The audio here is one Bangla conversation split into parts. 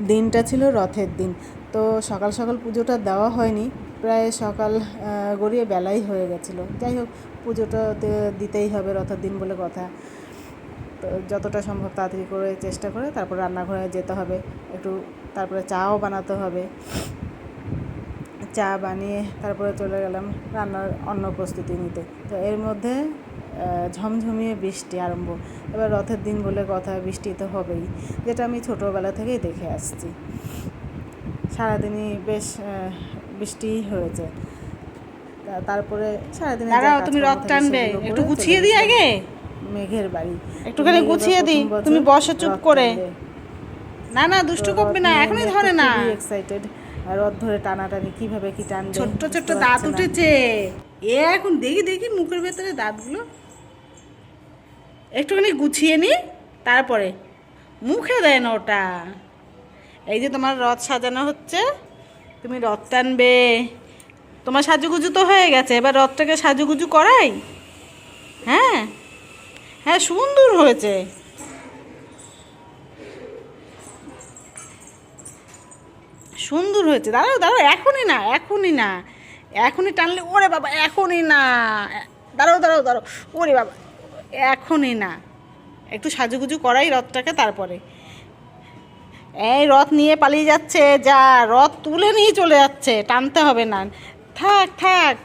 দিনটা ছিল রথের দিন। তো সকাল সকাল পুজোটা দেওয়া হয়নি, প্রায় সকাল গড়িয়ে বেলাই হয়ে গেছিলো। যাই হোক, পুজোটা দিতেই হবে, রথের দিন বলে কথা। তো যতটা সম্ভব তাড়াতাড়ি করে চেষ্টা করে তারপর রান্নাঘরে যেতে হবে একটু, তারপরে চাও বানাতে হবে। চা বানিয়ে তারপরে চলে গেলাম রান্নার অন্য প্রস্তুতি নিতে। তো এর মধ্যে ঝমঝমিয়ে বৃষ্টি আরম্ভ। এবার রথের দিন বলে কথা, বৃষ্টি তো হবেই, যেটা আমি ছোটোবেলা থেকেই দেখে আসছি। সারাদিনই বেশ বৃষ্টি হয়েছে। তারপরে সারাদিন তুমি রথ টানবে, একটু গুছিয়ে দিই আগে। মেঘের বাড়ি একটুখানি গুছিয়ে দিই, তুমি বসো চুপ করে। না না, দুষ্টু করবে না, এখনই ধরে না। এক্সাইটেড, রথ ধরে টানাটানি কিভাবে কি টানবে। ছোট্ট ছোট্ট দাঁত উঠেছে, এ এখন দেখি দেখি মুখের ভেতরে দাঁতগুলো। একটুখানি গুছিয়ে নি, তারপরে মুখে দেয় না ওটা। এই যে তোমার রথ সাজানো হচ্ছে, তুমি রথ টানবে। তোমার সাজুগুজু তো হয়ে গেছে, এবার রথটাকে সাজুগুজু করাই। হ্যাঁ হ্যাঁ, সুন্দর হয়েছে। সুন্দর হয়েছে। দাঁড়াও দাঁড়াও, এখনই না, এখনই না, এখনই টানলে ওরে বাবা, এখনই না। দাঁড়াও দাঁড়াও দাঁড়াও, ওরে বাবা, এখনই না, একটু সাজুগুজু করাই রথটাকে। তারপরে এই রথ নিয়ে পালিয়ে যাচ্ছে, যা রথ তুলে নিয়ে চলে যাচ্ছে, টানতে হবে না। থাক থাক,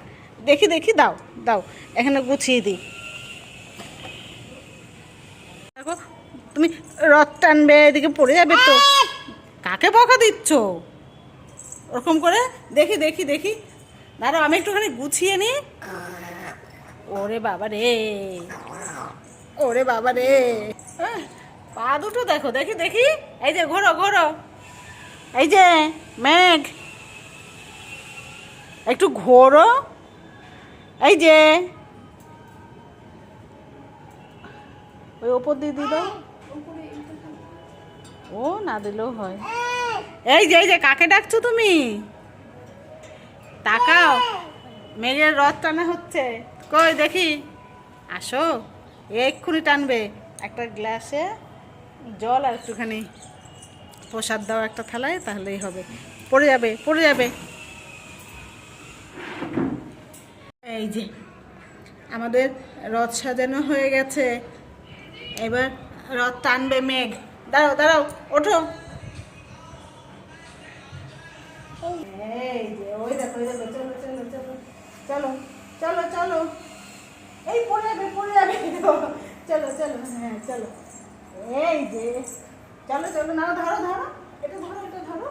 দেখি দেখি, দাও দাও, এখানে গুছিয়ে দিই। দেখো, তুমি রথ টানবে, এদিকে পড়ে যাবে তো। কাকে বকা দিচ্ছ ওরকম করে? দেখি দেখি দেখি, দাঁড়াও আমি একটুখানি গুছিয়ে নিই। ওরে বাবা রে, ওরে বাবা রে, পা দুটো দেখো, দেখি দেখি। এই যে ঘোরো ঘোরো, এই যে মেঘ, একটু ঘোরো। এই যে ওই ওপর দিয়ে দিল, ও না দিলেও হয়। এই যে কাকে ডাকছো তুমি? তাকাও, মেঘের রথ টানা হচ্ছে। কই দেখি, আসো, এক্ষুনি টানবে। একটা গ্লাসে জল আর একটুখানি প্রসাদ দাও একটা থালায়, তাহলেই হবে। পড়ে যাবে পড়ে যাবে। এই যে আমাদের রথ সাজানো হয়ে গেছে, এবার রথ টানবে মেঘ। দাঁড়াও দাঁড়াও, ওঠো। এই যে ওই দেখো, ওই দেখো, চলো চলো চলো চলো চলো চলো, এই পড়ে যাবে পড়ে যাবে, চলো চলো, হ্যাঁ চলো। এই যে চলো চলো, না ধরো ধরো, এটা ধরো এটা ধরো,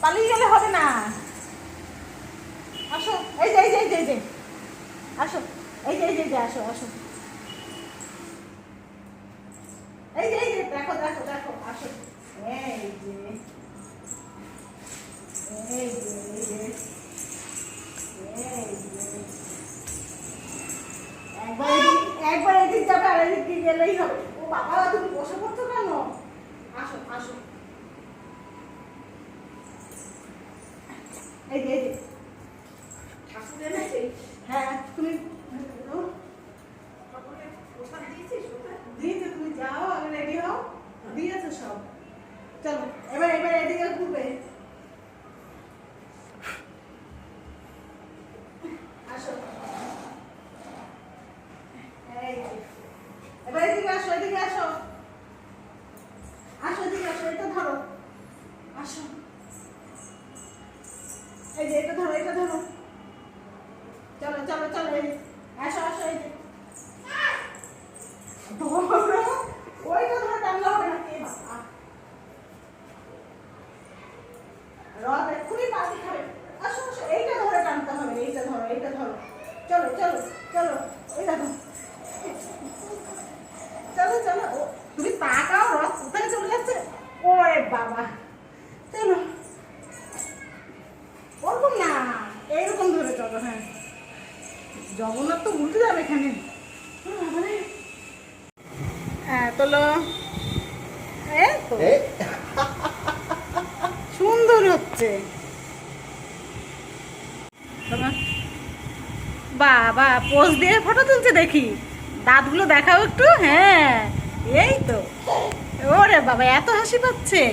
পালিয়ে গেলে হবে না। আসো, এই যে এই যে এই যে আসো, এই যে এই যে আসো আসো, এই যে এই যে দেখো দেখো দেখো, আসো। এই যে এই যে এই যে এই যে, একবার এদিক যাবে আর এদিক দিয়ে গেলেই হবে। ও বাবা, তুমি বসে পড়ছো কেন? আসো আসো, এই যে ঠাকুর এনেছে। হ্যাঁ তুমি দিয়েছে, তুমি যাও, আগে রেডি হও, দিয়েছে সব। চলো এবার এবার এদিকে ঘুরবে, আসো। এই এবার এদিকে আসো, এদিকে আসো, আসো এদিকে আসো, এটা ধরো, আসো। এই যে এটা ধরো এটা ধরো, চলো চলো চলো, এই আসো আসো, এই যে ধরো, ওইটা ধরো, টানলে হবে না। কে বাবা, রথ এক্ষুনি পাশে খাবে। আসো আসো, এইটা ধরে টানতে হবে, এইটা ধরো এইটা ধরো, চলো চলো চলো, ওই দেখো, চলো চলো। তুমি তাকাও, রথ কোথায় চলে যাচ্ছে। ওরে বাবা, চলো ওরকম না, এইরকম ধরে চলো। হ্যাঁ, জগন্নাথ তো উল্টে যাবে এখানে। হ্যাঁ তোলো, সুন্দর হচ্ছে। বাবা পোজ দিয়ে ফটো তুলছে দেখি, দাঁতগুলো দেখাও একটু। হ্যাঁ এই তো, ওরে বাবা এত হাসি পাচ্ছে,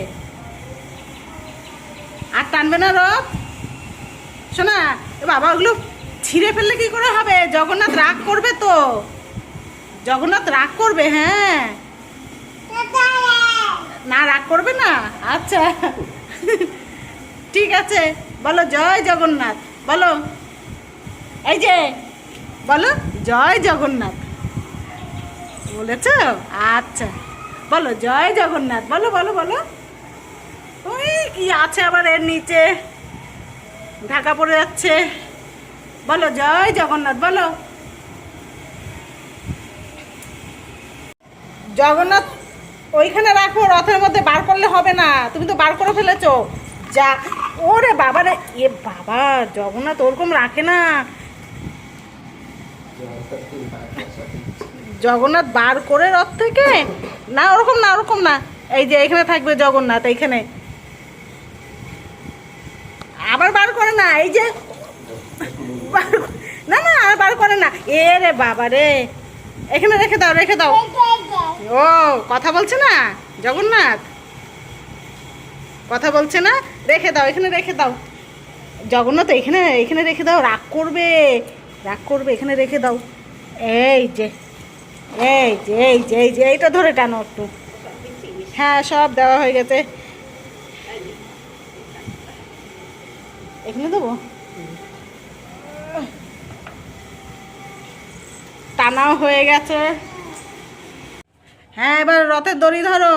আর টানবে না রথ? শোনা বাবা, ওগুলো ছিঁড়ে ফেললে কি করে হবে? জগন্নাথ রাগ করবে তো, জগন্নাথ রাগ করবে। হ্যাঁ না, রাগ করবে না? আচ্ছা ঠিক আছে, বলো জয় জগন্নাথ, বলো। এই যে বলো জয় জগন্নাথ, বলেছ? আচ্ছা বলো জয় জগন্নাথ, বলো বলো বলো। ওই কি আছে আবার এর নিচে, ঢাকা পড়ে যাচ্ছে। বলো জয় জগন্নাথ, বলো। জগন্নাথ ওইখানে রাখো, রথের মধ্যে বার করলে হবে না, তুমি তো বার করে ফেলেছো। যা, ওরে বাবা রে, এ বাবা, জগন্নাথ ওরকম রাখে না। জগন্নাথ বার করে রথ থেকে, না ওরকম না, ওরকম না। এই যে এখানে থাকবে জগন্নাথ, এইখানে। আবার বার করে না, এই যে না না, আর বার করে না। এ রে বাবা রে, এখানে রেখে দাও, রেখে দাও। ও কথা বলছে না জগন্নাথ, কথা বলছে না, রেখে দাও, এখানে রেখে দাও। জগন্নাথ এখানে, এখানে রেখে দাও, রাগ করবে, রাগ করবে, এখানে রেখে দাও। এই যে এই যে এই যে এই যে এইটা ধরে টানো একটু। হ্যাঁ সব দেওয়া হয়ে গেছে, এখানে দেবো। টানাও হয়ে গেছে। হ্যাঁ এবার রথের দড়ি ধরো,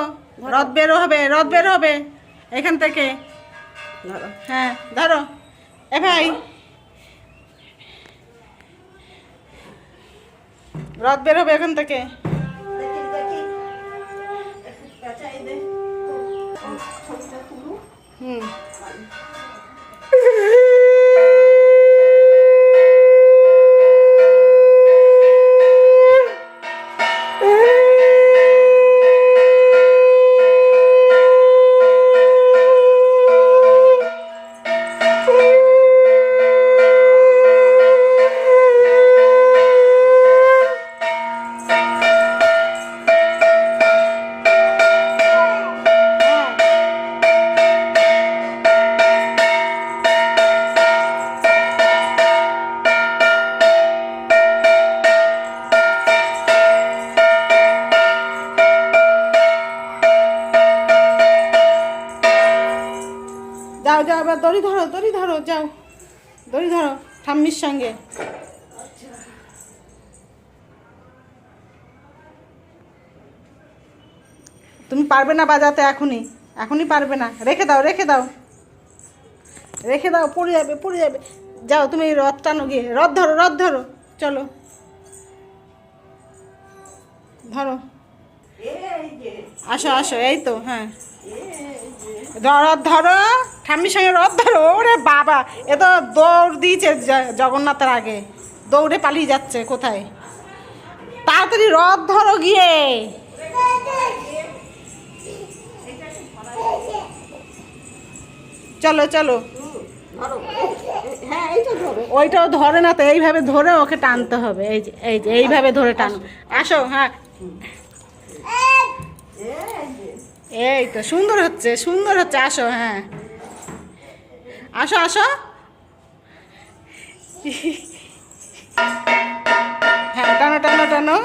রথ বের হবে, রথ বের হবে এখান থেকে। হ্যাঁ ধরো। এ ভাই, রথ বের হবে এখান থেকে। হুম যাও যাও, এবার দড়ি ধরো, দড়ি ধরো, যাও দড়ি ধরো ঠাম্মির সঙ্গে। তুমি পারবে না বাজাতে এখনই, এখনই পারবে না, রেখে দাও, রেখে দাও, রেখে দাও, পড়ে যাবে, পড়ে যাবে। যাও তুমি রথ টানো গিয়ে, রথ ধরো, রথ ধরো, চলো ধরো, আসো আসো, এই তো। হ্যাঁ রথ ধরো, ঠাম্মির সঙ্গে রথ ধরো। ওরে বাবা, এ তো দৌড় দিয়েছে জগন্নাথের আগে, দৌড়ে পালিয়ে যাচ্ছে কোথায়। তাড়াতাড়ি রথ ধরো গিয়ে। চলো চলো, ওইটাও ধরে না তো, এইভাবে ধরে ওকে টানতে হবে। এই যে এই যে এইভাবে ধরে টানো, আসো। হ্যাঁ এই তো সুন্দর হচ্ছে, সুন্দর হচ্ছে, আসো। হ্যাঁ আসো আসো। হ্যাঁ টানো টানো টানো।